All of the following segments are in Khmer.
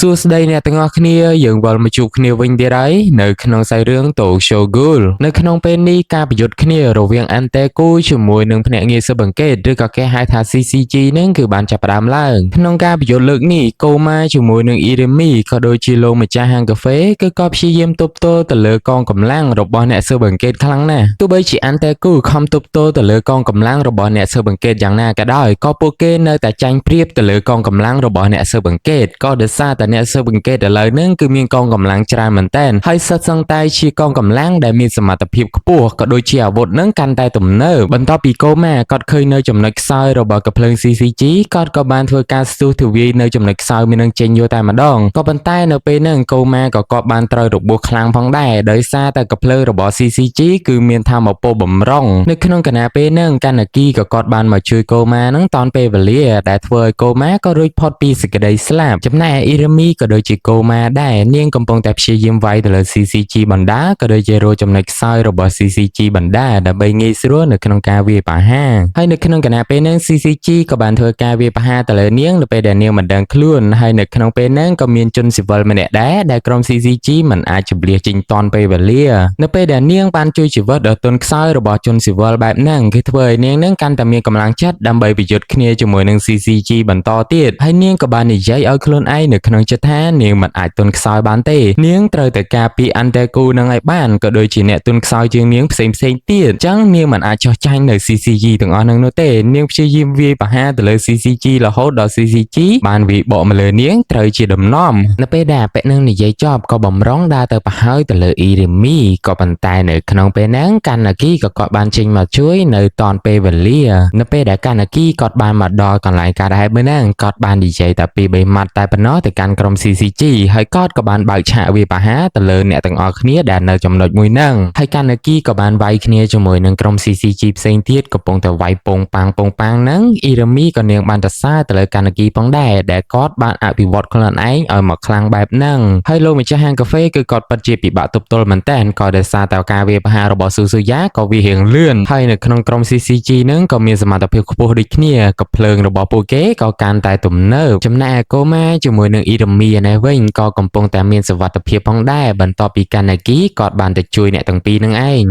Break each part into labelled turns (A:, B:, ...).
A: សួស្តីអ្នកទាំងអស់គ្នាយើងវិលមកជួបគ្នាវិញទៀតហើយនៅក្នុងខ្សែរឿង Tokyo Ghoul នៅក្នុងពេលនេះការប្រយុទ្ធគ្នារវាង Anteku ជាមួយនឹងភ្នាក់ងារស៊ើបអង្កេតឬក៏គេហៅថា CCG នឹងគឺបានចាប់ផ្ដើមឡើងក្នុងការប្រយុទ្ធលើកនេះកូម៉ាជាមួយនឹង Irimi ក៏ដូចជាលោកម្ចាស់ហាងកាហ្វេគឺក៏ព្យាយាមទប់ទល់ទៅលើកងកម្លាំងរបស់អ្នកស៊ើបអង្កេតខ្លាំងណាស់ទោះបីជា Anteku ខំទប់ទល់ទៅលើកងកម្លាំងរបស់អ្នកស៊ើបអង្កេតយ៉ាងណាក៏ដោយក៏ពួកគេនៅតែចាញ់ប្រៀបទៅលើកងកម្លាំងរបស់អ្នកស៊ើបអង្កេតក៏ដោយសារតែអ្នកស៊ើបអង្កេតឥឡូវហ្នឹងគឺមានកងកម្លាំងច្រើនមែនទែនហើយសិតសឹងតែជាកងកម្លាំងដែលមានសមត្ថភាពខ្ពស់ក៏ដូចជាអាវុធហ្នឹងកាន់តែទំនើបបន្ទាប់ពីកូម៉ាគាត់ឃើញនៅចំណុចខ្សោយរបស់កាភ្លើង CCG គាត់ក៏បានធ្វើការស្ទុះទវាយនៅចំណុចខ្សោយមាននឹងចេញយកតែម្ដងក៏ប៉ុន្តែនៅពេលហ្នឹងកូម៉ាក៏គាត់បានត្រូវរបួសខ្លាំងផងដែរដោយសារតែកាភ្លើងរបស់ CCG គឺមានថាមពលបំរុងនៅក្នុងគណៈពេលហ្នឹងកាណាគីក៏គាត់បានមកជួយកូម៉ាហ្នឹងតាន់ពេលវេលាដែលធ្វើឲ្យកូម៉ាក៏រួចផុតពីសេចក្តីស្លាប់ចំណែកអ៊ីរ៉ាមីក៏ដូចជាកូម៉ាដែរនាងកំពុងតែព្យាយាមវាយទៅលើ CCG បណ្ដាក៏ដូចជារកចំណុចខ្សោយរបស់ CCG បណ្ដាដើម្បីងាយស្រួលនៅក្នុងការវាយប្រហារហើយនៅក្នុងគណៈពេលហ្នឹង CCG ក៏បានធ្វើការវាយប្រហារទៅលើនាងនៅពេលដែលនាងមិនដឹងខ្លួនហើយនៅក្នុងពេលហ្នឹងក៏មានជនស៊ីវិលម្នាក់ដែរដែលក្រុម CCG មិនអាចជម្លៀសចេញតាន់ពេលវេលានៅពេលដែលនាងបានជួយជីវិតដល់ទុនខ្សោយរបស់ជនស៊ីវិលបែបហ្នឹងគឺធ្វើឲ្យនាងហ្នឹងកាន់តែមានកម្លាំងចិត្តដើម្បីប្រយុទ្ធគ្នាជាមួយនឹង CCG បន្តទៀតហើយនាងក៏បាននិយាយឲ្យខ្លួនឯងនៅក្នុងចិត្តថានាងមិនអាចទុនខ្សោយបានទេនាងត្រូវតែការពារ Anteku នឹងឲ្យបានក៏ដូចជាអ្នកទុនខ្សោយជាងនាងផ្សេងទៀតអញ្ចឹងនាងមិនអាចចោះចាញ់នៅ CCG ទាំងអស់ហ្នឹងនោះទេនាងព្យាយាមវាយប្រហារទៅលើ CCG រហូតដល់ CCG បានវាយបកមកលើនាងត្រូវជាដំណំនៅពេលដែលអពាក់នឹងនិយាយចប់ក៏បំរុងដើរទៅប្រហើយទៅលើ Irimi ក៏ប៉ុន្តែនៅក្នុងពេលហ្នឹងកាណាគីក៏គាត់បានចេញមកជួយនៅតាន់ពេលវេលានៅពេលដែលកាណាគីគាត់បានមកដល់កន្លែងកើតហេតុមួយហ្នឹងគាត់បាននិយាយតែពី3ម៉ាត់តែប៉ុណ្ណោះទៅកាន់ក្រុម CCG ហើយគាត់ក៏បានបើកឆាកវាយប្រហារទៅលើអ្នកទាំងអស់គ្នាដែលនៅចំណុចមួយហ្នឹងហើយកាណាគីក៏បានវាយគ្នាជាមួយនឹងក្រុម CCG ផ្សេងទៀតកំពុងតែវាយពងប៉ាងហ្នឹងអ៊ីរ៉ាមីក៏នាងបានទៅសារទៅលើកាណាគីផងដែរដែលគាត់បានអភិវឌ្ឍខ្លួនឯងឲ្យមកខ្លាំងបែបហ្នឹងហើយលោកម្ចាស់ហាងកាហ្វេគឺគាត់ពិតជាពិបាកទប់ទល់មែនតើក៏ដោយសារតែការវាយប្រហាររបស់ស៊ូស៊ូយ៉ាក៏វារៀងលឿនហើយនៅក្នុងក្រុម CCG ហ្នឹងក៏មានសមត្ថភាពខ្ពស់ដូចគ្នាក៏ភ្លើងរបស់ពួកគេក៏កាន់តែទំនើបចំណែកកូម៉ាជាមួយនឹងអ៊ីរ៉ាមីនេះវិញក៏កំពុងតែមានសុវត្ថិភាពផងដែរបន្ទាប់ពីកាណាគីគាត់បានទៅជួយអ្នកទាំងពីរនឹងឯង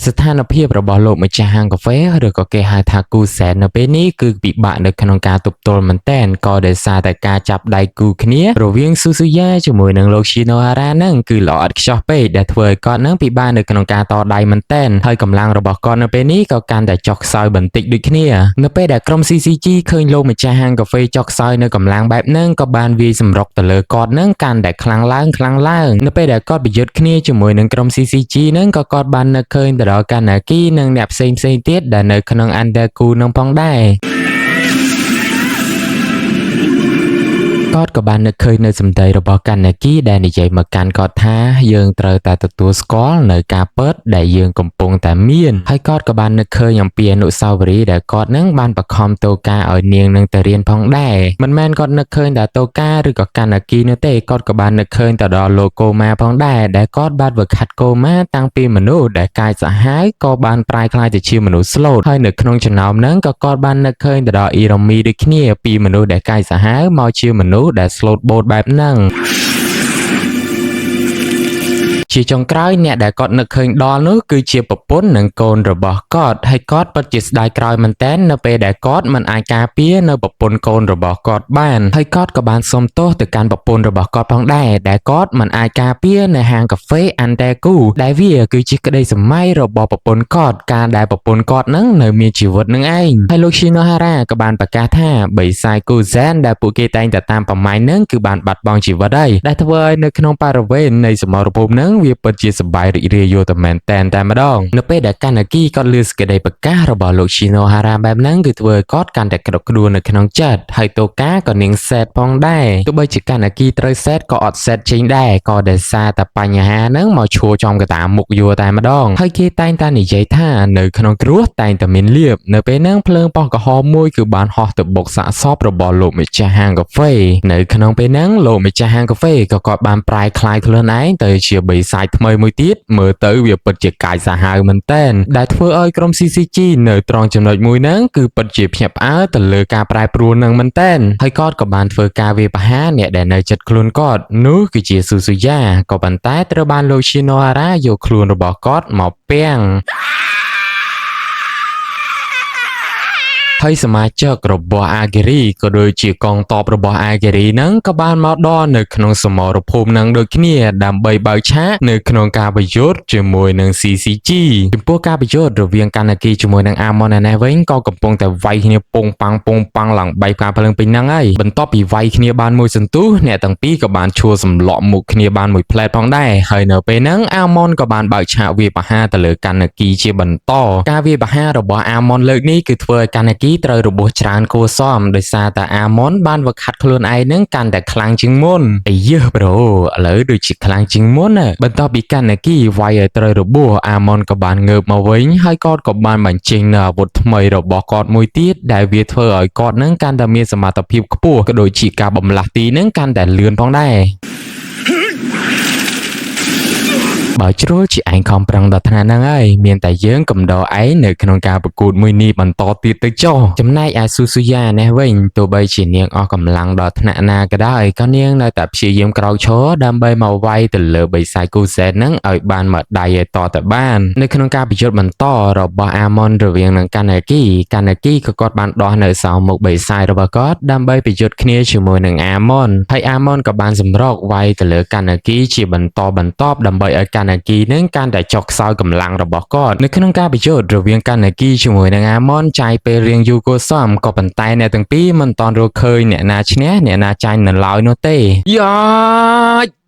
A: ស្ថានភាពរបស់លោកម្ចាស់ហាងកាហ្វេឬក៏គេហៅថាគូសែននៅពេលនេះគឺពិបាកនៅក្នុងការទប់ទល់មែនតែនក៏ដោយសារតែការចាប់ដៃគូគ្នារវាងស៊ូស៊ូយ៉ាជាមួយនឹងលោកឈីណូហារ៉ាហ្នឹងគឺល្អឥតខ្ចោះពេកដែលធ្វើឲ្យគាត់នឹងពិបាកនៅក្នុងការតដៃមែនតែនហើយកម្លាំងរបស់គាត់នៅពេលនេះក៏កាន់តែចុះខ្សោយបន្តិចដូចគ្នានៅពេលដែលក្រុម CCG ឃើញលោកម្ចាស់ហាងកាហ្វេចុះខ្សោយនៅកម្លាំងបែបហ្នឹងក៏បានវាយសម្រុកទៅលើគាត់ហ្នឹងកាន់តែខ្លាំងឡើងនៅពេលដែលគាត់ប្រយុទ្ធគ្នាជាមួយនឹងក្រុម CCG ហ្នឹងក៏គាត់បាននឹកឃើញទៅកាណាគីនិងអ្នកផ្សេងទៀតដែលនៅក្នុង Anteku នឹងផងដែរគាត់ក៏បាននឹកឃើញនៅសម្ដីរបស់កាណាគីដែលនិយាយមកកាន់គាត់ថាយើងត្រូវតែទទួលស្គាល់នៅការពិតដែលយើងកំពុងតែមានហើយគាត់ក៏បាននឹកឃើញអំពីអនុស្សាវរីយ៍ដែលគាត់នឹងបានបខំតូកាឲ្យនាងនឹងទៅរៀនផងដែរមិនមែនគាត់នឹកឃើញតែតូកាឬក៏កាណាគីនោះទេគាត់ក៏បាននឹកឃើញទៅដល់លោកកូម៉ាផងដែរដែលគាត់បានវឹកហាត់កូម៉ាតាំងពីមនុស្សដែលកាយសាហាវក៏បានប្រែក្លាយទៅជាមនុស្សស្លូតហើយនៅក្នុងចំណោមហ្នឹងក៏គាត់បាននឹកឃើញទៅដល់អ៊ីរ៉ាមីដូចគ្នាពីមនុស្សដែលកាយសាហាវមកជាមនុស្សដែលស្លូតបូតបែបហ្នឹងជាចុងក្រោយអ្នកដែលគាត់នឹកឃើញដល់នោះគឺជាប្រពន្ធនិងកូនរបស់គាត់ហើយគាត់ពិតជាស្ដាយក្រោយមែនទែននៅពេលដែលគាត់មិនអាចការពារនៅប្រពន្ធកូនរបស់គាត់បានហើយគាត់ក៏បានសុំទោសទៅកាន់ប្រពន្ធរបស់គាត់ផងដែរដែលគាត់មិនអាចការពារនៅហាងកាហ្វេ Anteku ដែលវាគឺជាក្តីសម័យរបស់ប្រពន្ធគាត់ការដែលប្រពន្ធគាត់នឹងនៅមានជីវិតនឹងឯងហើយលោក Shinohara ក៏បានប្រកាសថាបិសាច Kuzen ដែលពួកគេតែងតែតាមប្រម៉ាញ់នឹងគឺបានបាត់បង់ជីវិតហើយដែលធ្វើឲ្យនៅក្នុងបរិវេណនៃសមរភូមិនឹងវាពិតជាសប្បាយរីករាយយកតែមែនតែម្ដងនៅពេលដែលកាណាគីគាត់លឺសេចក្តីប្រកាសរបស់លោក Shinohara បែបហ្នឹងគឺធ្វើឲ្យគាត់កាន់តែក្តុកក្តួលនៅក្នុងចិត្តហើយតូកាក៏នាងសេតផងដែរទោះបីជាកាណាគីត្រូវសេតក៏អត់សេតចេញដែរក៏ដោយសារតែបញ្ហាហ្នឹងមកឈួរចំកតាមុខយកតែម្ដងហើយគេតែងតែនិយាយថានៅក្នុងគ្រោះតែងតែមានលៀបនៅពេលហ្នឹងភ្លើងប៉ោះក្រហមមួយគឺបានហោះទៅបុកសាកសពរបស់លោកម្ចាស់ហាងកាហ្វេនៅក្នុងពេលហ្នឹងលោកម្ចាស់ហាងកាហ្វេក៏គាត់បានប្រែក្លាយខ្លួនឯងទៅជាបិសា សាយថ្មីមួយទៀតមើលទៅវាពិតជាកាយសាហាវមែនទែនដែលធ្វើឲ្យក្រុម CCG នៅត្រង់ចំណុចមួយហ្នឹងគឺពិតជាភ្ញាក់ផ្អើលទៅលើការប្រែប្រួលហ្នឹងមែនទែនហើយគាត់ក៏បានធ្វើការវាយប្រហារអ្នកដែលនៅជិតខ្លួនគាត់នោះគឺជាស៊ូស៊ូយ៉ាក៏ប៉ុន្តែត្រូវបានលោក Shinohara យកខ្លួនរបស់គាត់មកពាំងហើយសមាជិករបស់អាហ្គីរីក៏ដូចជាកងទ័ពរបស់អាហ្គីរីហ្នឹងក៏បានមកដល់នៅក្នុងសមរភូមិហ្នឹងដូចគ្នាដើម្បីបើកឆាកនៅក្នុងការប្រយុទ្ធជាមួយនឹង CCG ចំពោះការប្រយុទ្ធរវាងកាណាគីជាមួយនឹងអាម៉ុននេះវិញក៏កំពុងតែវាយគ្នាពងប៉ាំងឡើងបែកការភ្លើងពេញហ្នឹងហើយបន្ទាប់ពីវាយគ្នាបានមួយសន្ទុះអ្នកទាំងពីរក៏បានឈួរសម្លក់មុខគ្នាបានមួយផ្លែតផងដែរហើយនៅពេលហ្នឹងអាម៉ុនក៏បានបើកឆាកវាយប្រហារទៅលើកាណាគីជាបន្តការវាយប្រហាររបស់អាម៉ុនលើកនេះគឺធ្វើឲ្យកាណាគីត្រូវរបួសច្រើនគួរសមដោយសារតែអាម៉ុនបានវឹកហាត់ខ្លួនឯងនឹងកាន់តែខ្លាំងជាងមុនអាយប្រូឥឡូវដូចជាខ្លាំងជាងមុនបន្ទាប់ពីកាណាគីវាយឲ្យត្រូវរបួសអាម៉ុនក៏បានងើបមកវិញហើយគាត់ក៏បានបញ្ចេញនូវអាវុធថ្មីរបស់គាត់មួយទៀតដែលវាធ្វើឲ្យគាត់នឹងកាន់តែមានសមត្ថភាពខ្ពស់ក៏ដូចជាការបំលាស់ទីនឹងកាន់តែលឿនផងដែរបើជ្រុលជាឯងខំប្រឹងដល់ថ្នាក់ហ្នឹងហើយមានតែយើងកំដរឯងនៅក្នុងការប្រកួតមួយនេះបន្តទៀតទៅចុះចំណែកឯស៊ូស៊ូយ៉ានេះវិញទោះបីជានាងអស់កម្លាំងដល់ថ្នាក់ណាក៏ដោយក៏នាងនៅតែព្យាយាមក្រោកឈរដើម្បីមកវាយទៅលើបិសាចគូសែតហ្នឹងឲ្យបានមកដៃឲ្យតទៅបាននៅក្នុងការប្រយុទ្ធបន្តរបស់អាម៉ុនរវាងនឹងកាណាគីក៏គាត់បានដោះនៅសងមុខបិសាចរបស់គាត់ដើម្បីប្រយុទ្ធគ្នាជាមួយនឹងអាម៉ុនហើយអាម៉ុនក៏បានសម្រកវាយទៅលើកាណាគីជាបន្តដើម្បីឲ្យកាណាគីនឹងកាន់តែចុះខ្សោយកម្លាំងរបស់គាត់នៅក្នុងការប្រយុទ្ធរវាងកាណាគីជាមួយនឹងអាម៉ុនចាយពេលរៀងយូរគួរសមក៏ប៉ុន្តែអ្នកទាំងពីរមិនទាន់រកឃើញអ្នកណាឈ្នះអ្នកណាចាញ់នៅឡើយនោះទេយ៉ា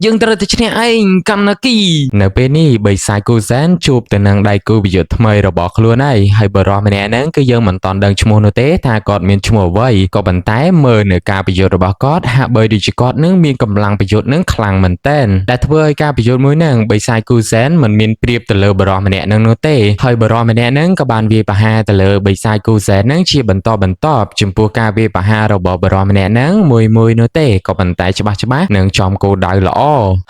A: យើងត្រូវតែឈ្នះឯងកាណាគីនៅពេលនេះបិសាចគូសែនជួបទៅនឹងដៃគូប្រយុទ្ធថ្មីរបស់ខ្លួនហើយបរិះម្នាក់ហ្នឹងគឺយើងមិនទាន់ដឹងឈ្មោះនោះទេថាគាត់មានឈ្មោះអ្វីក៏ប៉ុន្តែមើលនៅការប្រយុទ្ធរបស់គាត់ហាក់បីដូចជាគាត់នឹងមានកម្លាំងប្រយុទ្ធនឹងខ្លាំងមែនទែនដែលធ្វើឲ្យការប្រយុទ្ធមួយហ្នឹងបិសាចគូសែនមិនមានប្រៀបទៅលើបរិះម្នាក់ហ្នឹងនោះទេហើយបរិះម្នាក់ហ្នឹងក៏បានវាយប្រហារទៅលើបិសាចគូសែនហ្នឹងជាបន្តចំពោះការវាយប្រហាររបស់បរិះម្នាក់ហ្នឹងមួយនោះទេក៏ប៉ុន្តែច្បាស់នឹងចំគោលដៅល្អ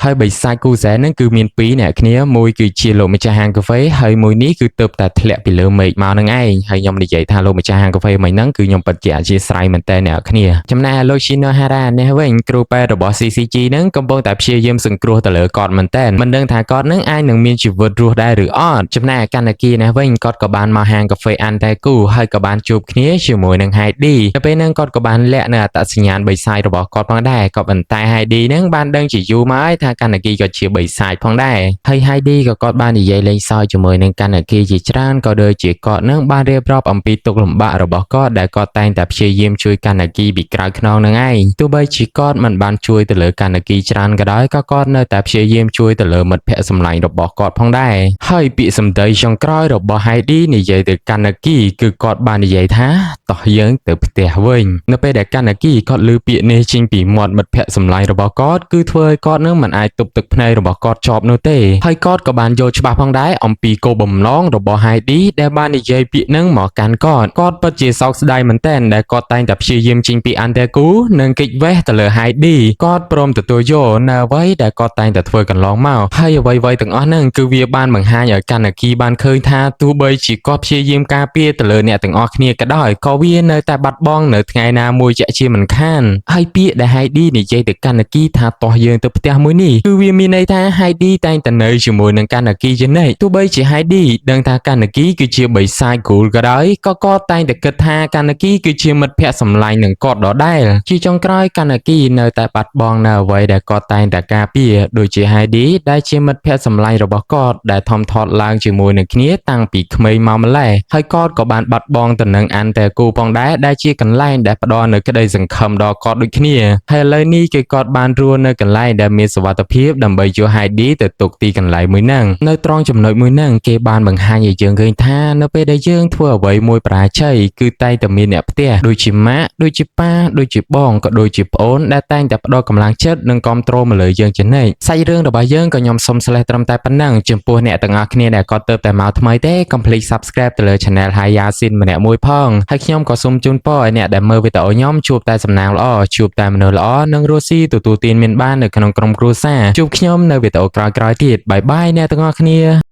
A: ហើយបិសាចគូសែនហ្នឹងគឺមាន2អ្នកគ្នាមួយគឺជាលោកម្ចាស់ហាងកាហ្វេហើយមួយនេះគឺទៅតែធ្លាក់ពីលើមេឃមកនឹងឯងហើយខ្ញុំនិយាយថាលោកម្ចាស់ហាងកាហ្វេមិញហ្នឹងគឺខ្ញុំពិតជាអធិស្ឋានមែនតើអ្នកគ្នាចំណែកលោក Shinohara នេះវិញគ្រូពេទ្យរបស់ CCG ហ្នឹងកំពុងតែព្យាយាមសង្គ្រោះទៅលើគាត់មែនតើមិនដឹងថាគាត់នឹងអាចនឹងមានជីវិតរស់ដែរឬអត់ចំណែកកាណាគីនេះវិញគាត់ក៏បានមកហាងកាហ្វេអាន់តែគូហើយក៏បានជួបគ្នាជាមួយនឹង Heidi នៅពេលហ្នឹងគាត់ក៏បានលាក់នៅអត្តសញ្ញាណបិសាចរបស់គាត់ផងដែរក៏ប៉ុន្តែ Heidi ហ្នឹងបានដឹងជាយូរមកហើយថាកាណាគីក៏ជាបិសាចផងដែរហើយ Heidi ក៏គាត់បាននិយាយលេងសើចជាមួយនឹងកាណាគីជាច្រើនក៏ដូចជាគាត់នឹងបានរៀបរាប់អំពីទុក្ខលំបាករបស់គាត់ដែលគាត់តែងតែព្យាយាមជួយកាណាគីពីក្រៅខ្នងនឹងឯងទោះបីជាគាត់មិនបានជួយទៅលើកាណាគីច្រើនក៏ដោយក៏គាត់នៅតែព្យាយាមជួយទៅលើមិត្តភក្តិសម្លាញ់របស់គាត់ផងដែរហើយពាក្យសម្ដីចុងក្រោយរបស់ Heidi និយាយទៅកាណាគីគឺគាត់បាននិយាយថាតោះយើងទៅផ្ទះវិញនៅពេលដែលកាណាគីគាត់ឮពាក្យនេះចេញពីមាត់មិត្តភក្តិសម្លាញ់របស់គាត់គឺធ្វើឲ្យគាត់នឹងមិនអាចទប់ទឹកភ្នែករបស់គាត់ជាប់នោះទេហើយគាត់ក៏បានយល់ច្បាស់ផងដែរអំពីគោលបំណងរបស់ Heidi ដែលបាននិយាយពាក្យនឹងមកកាន់គាត់ពិតជាសោកស្ដាយមែនទែនដែលគាត់តែងតែព្យាយាមចេញពីអន្តេគូនិងគេចវេះទៅលើ Heidi គាត់ព្រមទទួលយកនៅអ្វីដែលគាត់តែងតែធ្វើកន្លងមកហើយអ្វីទាំងអស់ហ្នឹងគឺវាបានបង្ហាញឲ្យកាណាគីបានឃើញថាទោះបីជាគាត់ព្យាយាមការពារទៅលើអ្នកទាំងអស់គ្នាក៏ដោយក៏វានៅតែបាត់បង់នៅថ្ងៃណាមួយជាក់ជាមិនខានហើយពាក្យដែល Heidi និយាយទៅកាណាគីថាតោះយើងទៅផ្ទះមួយនេះគឺវាមានន័យថា Heidi តែងតែនៅជាមួយនឹងកាណាគីជានិច្ចទោះបីជា Heidi ដឹងថាកាណាគីគឺជាបិសាចគូលក៏ដោយក៏គាត់តែងតែគិតថាកាណាគីគឺជាមិត្តភក្តិសម្លាញ់នឹងគាត់ដដែលជាចុងក្រោយកាណាគីនៅតែបាត់បង់នៅអ្វីដែលគាត់តែងតែការពារដូចជា Heidi ដែលជាមិត្តភក្តិសម្លាញ់របស់គាត់ដែលថមថតឡើងជាមួយនឹងគ្នាតាំងពីក្មេងមកម្ល៉េះហើយគាត់ក៏បានបាត់បង់ទៅនឹងអន្តេគូផងដែរដែលជាកន្លែងដែលផ្ដល់នូវក្តីសង្ឃឹមដល់គាត់ដូចគ្នាហើយឥឡូវនេះគឺគាត់បានរស់នៅកន្លែងដែលមានសុវត្ថិភាពដើម្បីយក Heidi ទៅទុកទីកន្លែងមួយហ្នឹងនៅត្រង់ចំណុចមួយហ្នឹងគេបានបង្ហាញឲ្យយើងឃើញថានៅពេលដែលយើងធ្វើអ្វីមួយបរាជ័យគឺតែងតែមានអ្នកផ្ទះដូចជាម៉ាក់ដូចជាប៉ាដូចជាបងក៏ដូចជាប្អូនដែលតែងតែផ្ដល់កម្លាំងចិត្តនិងគាំទ្រមកលើយើងជានិច្ចសាច់រឿងរបស់យើងក៏ខ្ញុំសូមស្លេះ ត្រឹមតែប៉ុណ្ណឹងចំពោះអ្នកទាំងអស់គ្នាដែលក៏ទៅតែមកថ្មីទេកុំភ្លេច Subscribe ទៅលើ Channel Hayasin ម្នាក់មួយផងហើយខ្ញុំក៏សូមជូនពរឲ្យអ្នកដែលមើលវីដេអូខ្ញុំជួបតែសំណាងល្អជួបតែមនុស្សល្អនិងរស់ស៊ីទទួលទានមានបាននៅក្នុងក្រុមគ្រួសារជួបខ្ញុំនៅវីដេអូក្រោយៗទៀតបាយបាយអ្នកទាំងអស់គ្នា